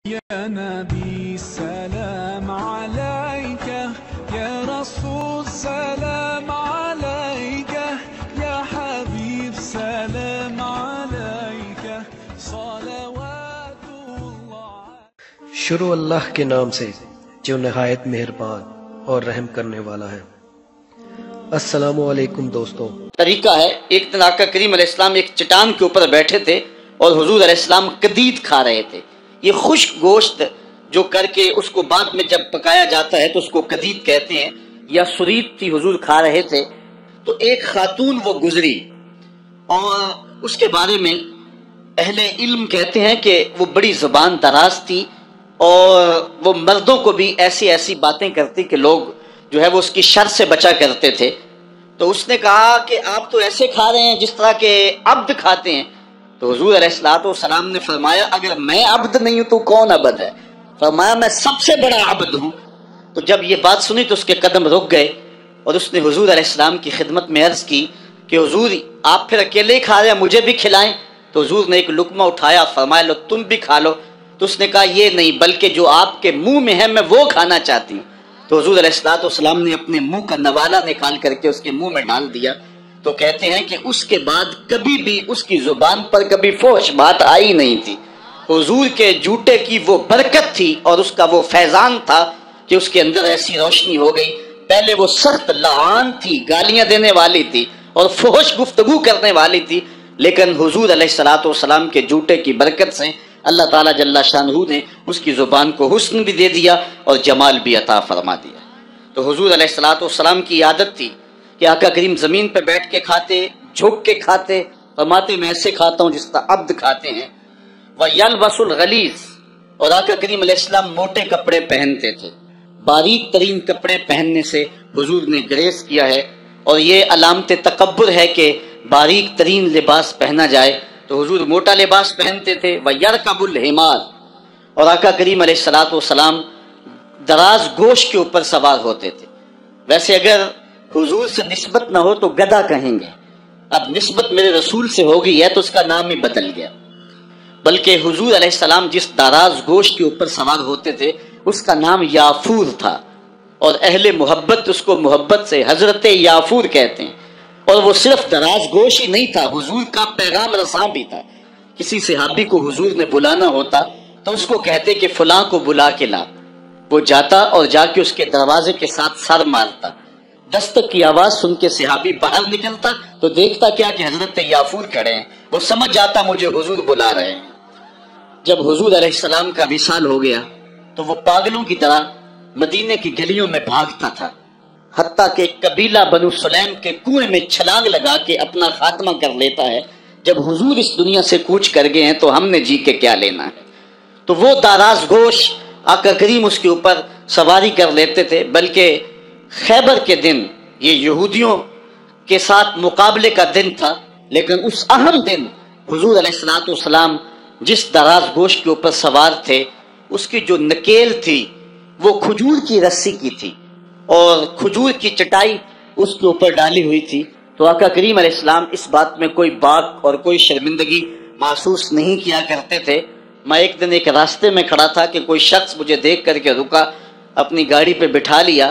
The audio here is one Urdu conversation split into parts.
يا نبي سلام عليك يا رسول سلام عليك يا حبيب سلام عليك صلوات الله شروع اللہ کے نام سے جو نہایت مہربان اور رحم کرنے والا ہے۔ السلام علیکم دوستو۔ طریقہ ہے، ایک دن آقا کریم علیہ السلام ایک چٹان کے اوپر بیٹھے تھے اور حضور علیہ السلام قدید کھا رہے تھے۔ یہ خشک گوشت جو کر کے اس کو بعد میں جب پکایا جاتا ہے تو اس کو قدید کہتے ہیں، یا سرید تھی، حضور کھا رہے تھے تو ایک خاتون وہ گزری اور اس کے بارے میں اہل علم کہتے ہیں کہ وہ بڑی زبان دراز تھی اور وہ مردوں کو بھی ایسی ایسی باتیں کرتی کہ لوگ جو ہے وہ اس کی شر سے بچا کرتے تھے۔ تو اس نے کہا کہ آپ تو ایسے کھا رہے ہیں جس طرح کے عبد کھاتے ہیں۔ تو حضور علیہ السلام نے فرمایا اگر میں عبد نہیں ہوں تو کون عبد ہے؟ فرمایا میں سب سے بڑا عبد ہوں۔ تو جب یہ بات سنی تو اس کے قدم رک گئے اور اس نے حضور علیہ السلام کی خدمت میں عرض کی کہ حضور آپ پھر اکیلے ہی کھا رہے ہیں، مجھے بھی کھلائیں۔ تو حضور نے ایک لقمہ اٹھایا، فرمایا لو تم بھی کھا لو۔ تو اس نے کہا یہ نہیں، بلکہ جو آپ کے منہ میں ہے میں وہ کھانا چاہتی ہوں۔ تو حضور علیہ السلام نے اپنے منہ کا نوالا نکال کر کے اس کے منہ میں ڈال دیا۔ تو کہتے ہیں کہ اس کے بعد کبھی بھی اس کی زبان پر کبھی فحش بات آئی نہیں تھی۔ حضور کے جوتے کی وہ برکت تھی اور اس کا وہ فیضان تھا کہ اس کے اندر ایسی روشنی ہو گئی۔ پہلے وہ سخت لعان تھی، گالیاں دینے والی تھی اور فحش گفتگو کرنے والی تھی، لیکن حضور علیہ السلام کے جوتے کی برکت سے اللہ تعالیٰ جل شانہ نے اس کی زبان کو حسن بھی دے دیا اور جمال بھی عطا فرما دیا۔ تو حضور علیہ السلام کی عادت تھی کہ آقا کریم زمین پہ بیٹھ کے کھاتے، جھک کے کھاتے، فرماتے میں ایسے کھاتا ہوں جس طرح عبد کھاتے ہیں۔ وَيَلْبَسُ الْغَلِيظَ، اور آقا کریم علیہ السلام موٹے کپڑے پہنتے تھے۔ باریک ترین کپڑے پہننے سے حضور نے گریز کیا ہے اور یہ علامت تکبر ہے کہ باریک ترین لباس پہنا جائے۔ تو حضور موٹا لباس پہنتے تھے۔ وَيَرْكَبُ الْحِمَارَ، اور آقا کریم علیہ السلام دراز گوشت کے اوپر سوار ہوتے تھے۔ ویسے اگر حضور سے نسبت نہ ہو تو گدھا کہیں گے، اب نسبت میرے رسول سے ہو گئی ہے تو اس کا نام ہی بدل گیا۔ بلکہ حضور علیہ السلام جس دراز گوشت کے اوپر سوار ہوتے تھے اس کا نام یافور تھا، اور اہل محبت اس کو محبت سے حضرت یافور کہتے ہیں۔ اور وہ صرف دراز گوشت ہی نہیں تھا، حضور کا پیغام رساں بھی تھا۔ کسی صحابی کو حضور نے بلانا ہوتا تو اس کو کہتے کہ فلاں کو بلا کے لا، وہ جاتا اور جا کے اس کے دروازے کے ساتھ سر مارتا، دستک کی آواز سن کے صحابی باہر نکلتا تو دیکھتا کیا کہ حضرت یافور کھڑے ہیں، وہ سمجھ جاتا مجھے حضور بلا رہے ہیں۔ جب حضور علیہ السلام کا وصال ہو گیا تو وہ پاگلوں کی طرح مدینے کی گلیوں میں بھاگتا تھا، حتیٰ کہ قبیلہ بنو سلیم کے کنویں میں چھلانگ لگا کے اپنا خاتمہ کر لیتا ہے۔ جب حضور اس دنیا سے کوچ کر گئے ہیں تو ہم نے جی کے کیا لینا ہے؟ تو وہ دراز گوشت آقا کریم اس کے اوپر سواری کر لیتے تھے۔ بلکہ خیبر کے دن یہ یہودیوں کے ساتھ مقابلے کا دن تھا، لیکن اس اہم دن حضور علیہ السلام جس دراز گوشت کے اوپر سوار تھے اس کی جو نکیل تھی وہ کھجور کی رسی کی تھی اور کھجور کی چٹائی اس کے اوپر ڈالی ہوئی تھی۔ تو آقا کریم علیہ السلام اس بات میں کوئی باک اور کوئی شرمندگی محسوس نہیں کیا کرتے تھے۔ میں ایک دن ایک راستے میں کھڑا تھا کہ کوئی شخص مجھے دیکھ کر کے رکا، اپنی گاڑی پہ بٹھا لیا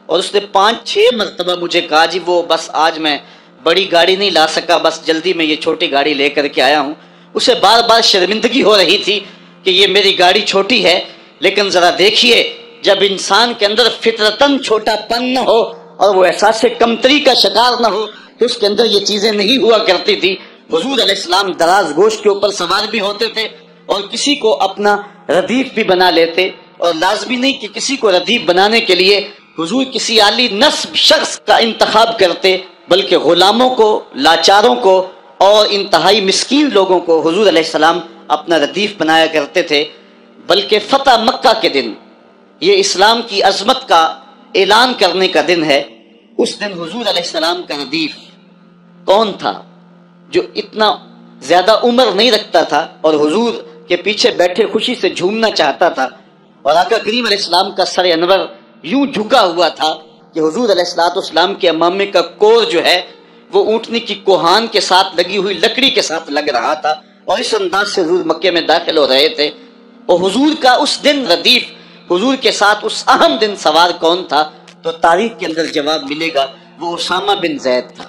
اور اس نے 5-6 مرتبہ مجھے کہا جی وہ بس آج میں بڑی گاڑی نہیں لا سکا، بس جلدی میں یہ چھوٹی گاڑی لے کر کے آیا ہوں۔ اسے بار بار شرمندگی ہو رہی تھی کہ یہ میری گاڑی چھوٹی ہے، لیکن ذرا دیکھیے جب انسان کے اندر فطرتاً چھوٹا پن نہ ہو اور وہ احساس کمتری کا شکار نہ ہو تو اس کے اندر یہ چیزیں نہیں ہوا کرتی تھی۔ حضور علیہ السلام دراز گوشت کے اوپر سوار بھی ہوتے تھے اور کسی کو اپنا ردیف بھی بنا لیتے، اور لازمی نہیں کہ کسی کو ردیف بنانے کے لیے حضور کسی عالی نسب شخص کا انتخاب کرتے، بلکہ غلاموں کو، لاچاروں کو اور انتہائی مسکین لوگوں کو حضور علیہ السلام اپنا ردیف بنایا کرتے تھے۔ بلکہ فتح مکہ کے دن، یہ اسلام کی عظمت کا اعلان کرنے کا دن ہے، اس دن حضور علیہ السلام کا ردیف کون تھا جو اتنا زیادہ عمر نہیں رکھتا تھا اور حضور کے پیچھے بیٹھے خوشی سے جھومنا چاہتا تھا، اور آقا کریم علیہ السلام کا سر انور یوں جھکا ہوا تھا کہ حضور علیہ السلام کے امامے کا کور جو ہے وہ اونٹنی کی کوہان کے ساتھ لگی ہوئی لکڑی کے ساتھ لگ رہا تھا، اور اس انداز سے حضور مکے میں داخل ہو رہے تھے۔ اور حضور کا اس دن ردیف، حضور کے ساتھ اس اہم دن سوار کون تھا؟ تو تاریخ کے اندر جواب ملے گا، وہ اسامہ بن زید تھا،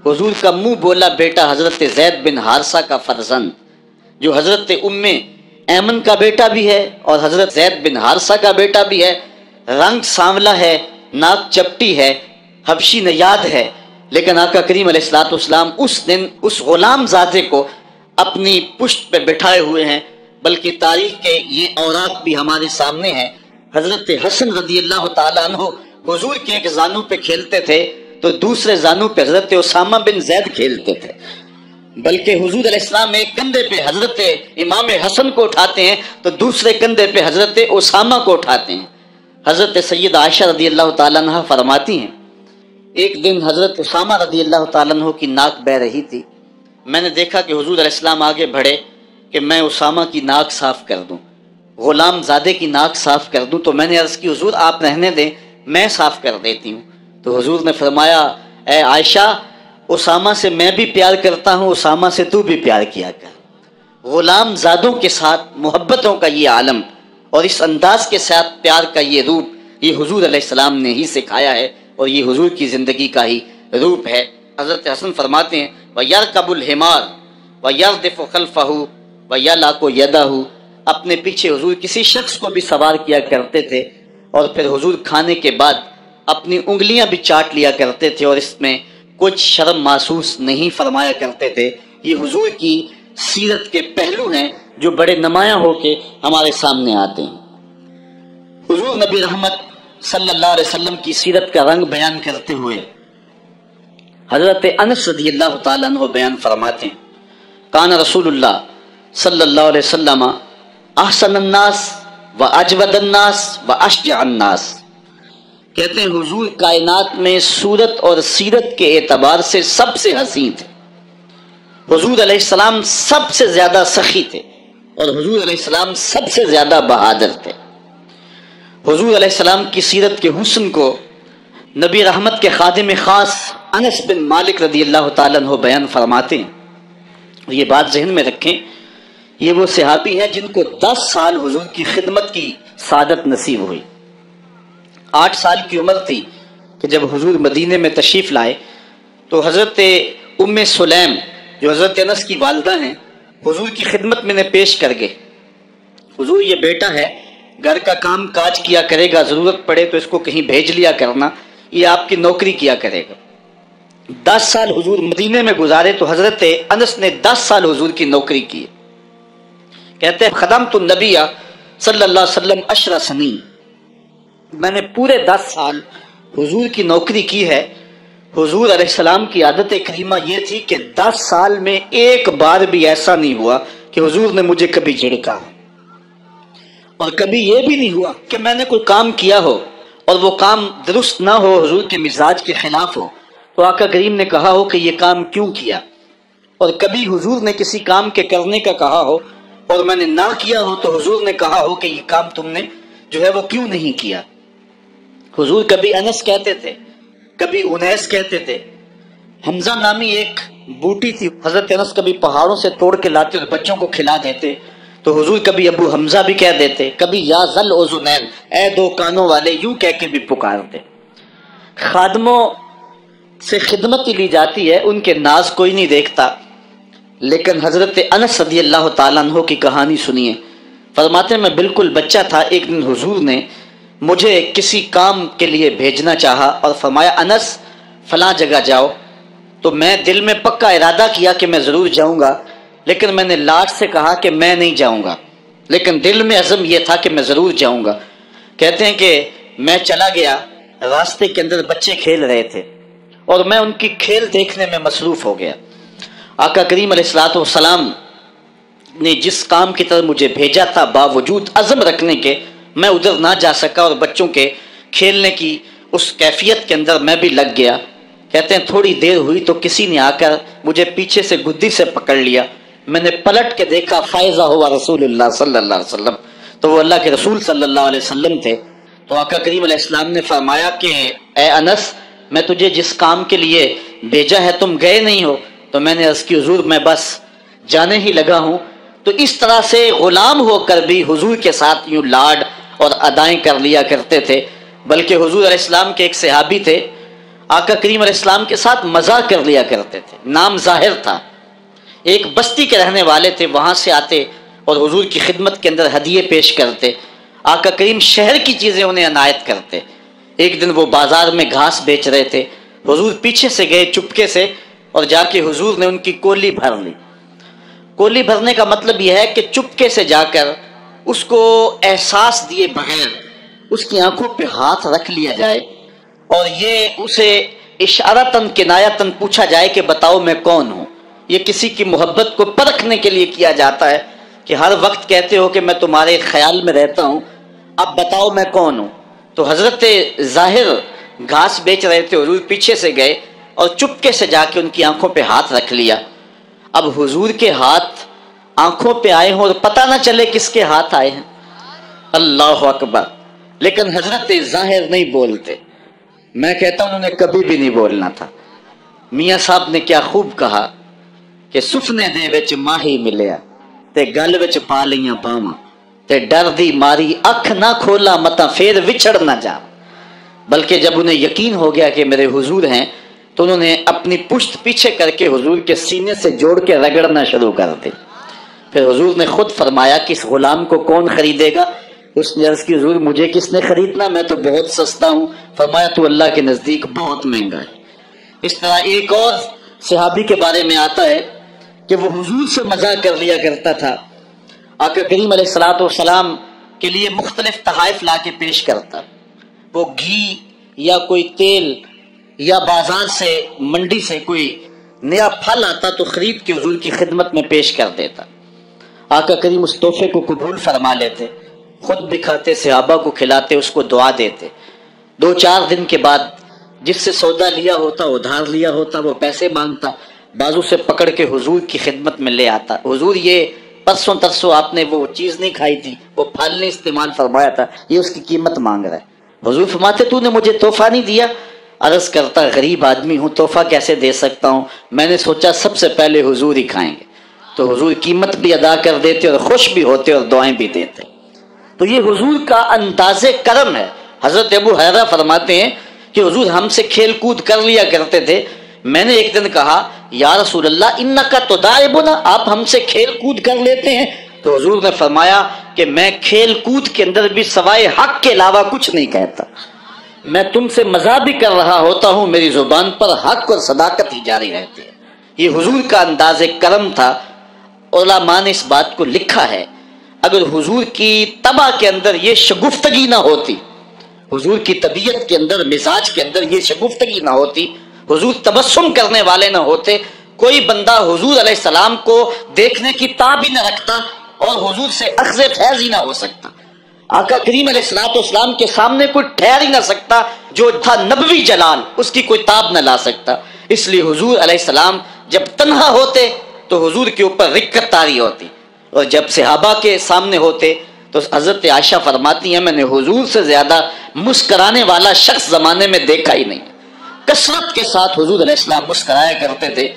حضور کا منہ بولا بیٹا حضرت زید بن حارثہ کا فرزند، جو حضرت ام ایمن کا بیٹا بھی ہے اور حضرت زید بن حارثہ کا بیٹا بھی ہے، رنگ سانولا ہے، ناک چپٹی ہے، حبشی نیاد ہے، لیکن آقا کریم علیہ الصلوۃ والسلام اس دن اس غلام زادے کو اپنی پشت پہ بٹھائے ہوئے ہیں۔ بلکہ تاریخ کے یہ اوراق بھی ہمارے سامنے ہیں، حضرت حسن رضی اللہ تعالیٰ عنہ حضور کے ایک زانو پہ کھیلتے تھے تو دوسرے زانو پہ حضرت اسامہ بن زید کھیلتے تھے، بلکہ حضور علیہ السلام ایک کندھے پہ حضرت امام حسن کو اٹھاتے ہیں تو دوسرے کندھے پہ حضرت اسامہ کو اٹھاتے ہیں۔ حضرت سید عائشہ رضی اللہ تعالیٰ عنہ فرماتی ہیں، ایک دن حضرت اسامہ رضی اللہ تعالیٰ عنہ کی ناک بہ رہی تھی، میں نے دیکھا کہ حضور علیہ السلام آگے بڑھے کہ میں اسامہ کی ناک صاف کر دوں، غلام زادے کی ناک صاف کر دوں، تو میں نے عرض کی حضور آپ رہنے دیں، میں صاف کر دیتی ہوں۔ تو حضور نے فرمایا، اے عائشہ، اسامہ سے میں بھی پیار کرتا ہوں، اسامہ سے تو بھی پیار کیا کر۔ غلام زادوں کے ساتھ محبتوں کا یہ عالم اور اس انداز کے ساتھ پیار کا یہ روپ، یہ حضور علیہ السلام نے ہی سکھایا ہے اور یہ حضور کی زندگی کا ہی روپ ہے۔ حضرت حسن فرماتے ہیں، وَيَرْكَبُ الْحِمَارُ وَيَرْدِفُ خَلْفَهُ وَيَلَاقُ يَدَهُ، اپنے پیچھے حضور کسی شخص کو بھی سوار کیا کرتے تھے اور پھر حضور کھانے کے بعد اپنی انگلیاں بھی چاٹ لیا کرتے تھے اور اس میں کچھ شرم محسوس نہیں فرمایا کرتے تھے۔ یہ حضور کی سیرت کے پہلو ہیں جو بڑے نمایاں ہو کے ہمارے سامنے آتے ہیں۔ حضور نبی رحمت صلی اللہ علیہ وسلم کی سیرت کا رنگ بیان کرتے ہوئے حضرت انس رضی اللہ تعالیٰ عنہ بیان فرماتے ہیں، کان رسول اللہ صلی اللہ علیہ وسلم احسن الناس و اجود الناس و اشجع الناس، کہتے ہیں حضور کائنات میں صورت اور سیرت کے اعتبار سے سب سے حسین تھے، حضور علیہ السلام سب سے زیادہ سخی تھے اور حضور علیہ السلام سب سے زیادہ بہادر تھے۔ حضور علیہ السلام کی سیرت کے حسن کو نبی رحمت کے خادم خاص انس بن مالک رضی اللہ تعالیٰ عنہ بیان فرماتے ہیں۔ یہ بات ذہن میں رکھیں، یہ وہ صحابی ہیں جن کو 10 سال حضور کی خدمت کی سعادت نصیب ہوئی۔ 8 سال کی عمر تھی کہ جب حضور مدینے میں تشریف لائے تو حضرت ام سلیم جو حضرت انس کی والدہ ہیں حضور کی خدمت میں نے پیش کر گئے، حضور یہ بیٹا ہے، گھر کا کام کاج کیا کرے گا، ضرورت پڑے تو اس کو کہیں بھیج لیا کرنا، یہ آپ کی نوکری کیا کرے گا۔ 10 سال حضور مدینے میں گزارے تو حضرت انس نے 10 سال حضور کی نوکری کی۔ کہتے ہیں خدمت النبی صلی اللہ علیہ وسلم 10 سنین، میں نے پورے 10 سال حضور کی نوکری کی ہے۔ حضور علیہ السلام کی عادت کریمہ یہ تھی کہ 10 سال میں ایک بار بھی ایسا نہیں ہوا کہ حضور نے مجھے کبھی جھڑکا، اور کبھی یہ بھی نہیں ہوا کہ میں نے کوئی کام کیا ہو اور وہ کام درست نہ ہو، حضور کے مزاج کے خلاف ہو، تو آقا کریم نے کہا ہو کہ یہ کام کیوں کیا، اور کبھی حضور نے کسی کام کے کرنے کا کہا ہو اور میں نے نہ کیا ہو تو حضور نے کہا ہو کہ یہ کام تم نے جو ہے وہ کیوں نہیں کیا۔ حضور کبھی انس کہتے تھے، کبھی انیس کہتے تھے۔ حمزہ نامی ایک بوٹی تھی، حضرت انس کبھی پہاڑوں سے توڑ کے لاتے اور بچوں کو کھلا دیتے، تو حضور کبھی ابو حمزہ بھی کہہ دیتے، کبھی یا ذل اذنین، اے 2 کانوں والے، یوں کہہ کے بھی پکارتے۔ خادموں سے خدمت ہی لی جاتی ہے، ان کے ناز کوئی نہیں دیکھتا، لیکن حضرت انس رضی اللہ تعالیٰ عنہ کی کہانی سنیے۔ فرماتے ہیں میں بالکل بچہ تھا، ایک دن حضور نے مجھے کسی کام کے لیے بھیجنا چاہا اور فرمایا انس فلاں جگہ جاؤ، تو میں دل میں پکا ارادہ کیا کہ میں ضرور جاؤں گا، لیکن میں نے لاٹ سے کہا کہ میں نہیں جاؤں گا، لیکن دل میں عزم یہ تھا کہ میں ضرور جاؤں گا۔ کہتے ہیں کہ میں چلا گیا، راستے کے اندر بچے کھیل رہے تھے اور میں ان کی کھیل دیکھنے میں مصروف ہو گیا۔ آقا کریم علیہ الصلوۃ والسلام نے جس کام کی طرف مجھے بھیجا تھا، باوجود عزم رکھنے کے میں ادھر نہ جا سکا اور بچوں کے کھیلنے کی اس کیفیت کے اندر میں بھی لگ گیا۔ کہتے ہیں تھوڑی دیر ہوئی تو کسی نے آ کر مجھے پیچھے سے گدی سے پکڑ لیا، میں نے پلٹ کے دیکھا، فائزہ ہوا رسول اللہ صلی اللہ علیہ وسلم، تو وہ اللہ کے رسول صلی اللہ علیہ وسلم تھے۔ تو آقا کریم علیہ السلام نے فرمایا کہ اے انس، میں تجھے جس کام کے لیے بھیجا ہے تم گئے نہیں ہو، تو میں نے عرض کی حضور میں بس جانے ہی لگا ہوں۔ تو اس طرح سے غلام ہو کر بھی حضور کے ساتھ یوں لاڈ اور ادائیں کر لیا کرتے تھے. بلکہ حضور علیہ السلام کے ایک صحابی تھے، آقا کریم علیہ السلام کے ساتھ مزاح کر لیا کرتے تھے. نام ظاہر تھا، ایک بستی کے رہنے والے تھے، وہاں سے آتے اور حضور کی خدمت کے اندر ہدیے پیش کرتے. آقا کریم شہر کی چیزیں انہیں عنایت کرتے. ایک دن وہ بازار میں گھاس بیچ رہے تھے، حضور پیچھے سے گئے چپکے سے اور جا کے حضور نے ان کی کولی بھر لی. کولی بھرنے کا مطلب یہ ہے کہ چپکے سے جا کر اس کو احساس دیے بغیر اس کی آنکھوں پہ ہاتھ رکھ لیا جائے اور یہ اسے اشارتاً کنایتاً پوچھا جائے کہ بتاؤ میں کون ہوں. یہ کسی کی محبت کو پرکھنے کے لیے کیا جاتا ہے کہ ہر وقت کہتے ہو کہ میں تمہارے خیال میں رہتا ہوں، اب بتاؤ میں کون ہوں. تو حضرت ظاہر گھاس بیچ رہے تھے، حضور پیچھے سے گئے اور چپکے سے جا کے ان کی آنکھوں پہ ہاتھ رکھ لیا. اب حضور کے ہاتھ آنکھوں پہ آئے ہوں اور پتہ نہ چلے کس کے ہاتھ آئے ہیں. اللہ اکبر. لیکن حضرت ظاہر نہیں بولتے. میں کہتا ہوں انہوں نے کبھی بھی نہیں بولنا تھا. میاں صاحب نے کیا خوب کہا کہ سفنے دے وچ ماہی ملیا تے گل وچ پا لیاں باواں تے ڈر دی ماری اکھ نہ کھولا متا پھر وچھڑ نہ جا. بلکہ جب انہیں یقین ہو گیا کہ میرے حضور ہیں تو انہوں نے اپنی پشت پیچھے کر کے حضور کے سینے سے جوڑ کے رگڑنا شروع کر دی. پھر حضور نے خود فرمایا کہ اس غلام کو کون خریدے گا؟ اس نے عرض کی حضور مجھے کس نے خریدنا، میں تو بہت سستا ہوں. فرمایا تو اللہ کے نزدیک بہت مہنگا ہے. اس طرح ایک اور صحابی کے بارے میں آتا ہے کہ وہ حضور سے مزاح کر لیا کرتا تھا. آقا کریم علیہ الصلوۃ والسلام کے لیے مختلف تحائف لا کے پیش کرتا. وہ گھی یا کوئی تیل یا بازار سے منڈی سے کوئی نیا پھل آتا تو خرید کے حضور کی خدمت میں پیش کر دیتا. آقا کریم اس تحفے کو قبول فرما لیتے، خود بھی کھاتے، صحابہ کو کھلاتے، اس کو دعا دیتے. 2-4 دن کے بعد جس سے سودا لیا ہوتا، ادھار لیا ہوتا، وہ پیسے مانگتا، بازو سے پکڑ کے حضور کی خدمت میں لے آتا. حضور یہ پرسوں ترسوں آپ نے وہ چیز نہیں کھائی تھی، وہ پھل نہیں استعمال فرمایا تھا، یہ اس کی قیمت مانگ رہا ہے. حضور فرماتے تو نے مجھے تحفہ نہیں دیا. عرض کرتا غریب آدمی ہوں، تحفہ کیسے دے سکتا ہوں، میں نے سوچا سب سے پہلے حضور ہی کھائیں گے. تو حضور قیمت بھی ادا کر دیتے اور خوش بھی ہوتے اور دعائیں بھی دیتے. تو یہ حضور کا انداز کرم ہے. حضرت ابو ہریرہ فرماتے ہیں کہ حضور ہم سے کھیل کود کر لیا کرتے تھے. میں نے ایک دن کہا یا رسول اللہ انکا تداعبنا، آپ ہم سے کھیل کود کر لیتے ہیں؟ تو حضور نے فرمایا کہ میں کھیل کود کے اندر بھی سوائے حق کے علاوہ کچھ نہیں کہتا. میں تم سے مزاح بھی کر رہا ہوتا ہوں، میری زبان پر حق اور صداقت ہی جاری رہتی ہے. یہ حضور کا انداز کرم تھا. علماء نے اس بات کو لکھا ہے اگر حضور کی طبع کے اندر یہ شگفتگی نہ ہوتی، حضور کی طبیعت کے اندر، مزاج کے اندر یہ شگفتگی نہ ہوتی، حضور تبسم کرنے والے نہ ہوتے، کوئی بندہ حضور علیہ السلام کو دیکھنے کی تاب ہی نہ رکھتا اور حضور سے اخذ فیض ہی نہ ہو سکتا. آقا کریم علیہ السلام کے سامنے کوئی ٹھہر ہی نہ سکتا، جو تھا نبوی جلال اس کی کوئی تاب نہ لا سکتا. اس لیے حضور علیہ السلام جب تنہا ہوتے تو حضور کے اوپر رکت طاری ہوتی، اور جب صحابہ کے سامنے ہوتے تو حضرت عائشہ فرماتی ہیں میں نے حضور سے زیادہ مسکرانے والا شخص زمانے میں دیکھا ہی نہیں. کثرت کے ساتھ حضور علیہ السلام مسکرایا کرتے تھے.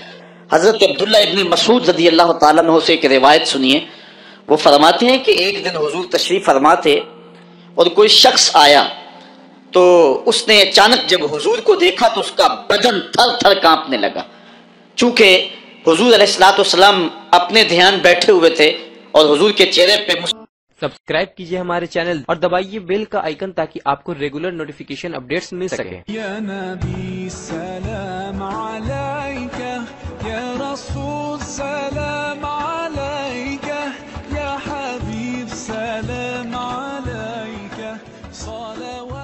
حضرت عبداللہ ابن مسعود رضی اللہ تعالیٰ عنہ سے ایک روایت سنیے. وہ فرماتے ہیں کہ ایک دن حضور تشریف فرما تھے اور کوئی شخص آیا تو اس نے اچانک جب حضور کو دیکھا تو اس کا بدن تھر تھر کانپنے لگا. چونکہ حضور علیہ السلام اپنے دھیان بیٹھے ہوئے تھے اور حضور کے چہرے پہ سبسکرائب کیجئے ہمارے چینل اور دبائیے بیل کا آئیکن تاکہ آپ کو ریگولر نوٹیفیکیشن اپڈیٹس مل سکے. یا نبی سلام علیکہ، یا رسول سلام علیکہ، یا حبیب سلام علیکہ، صلوات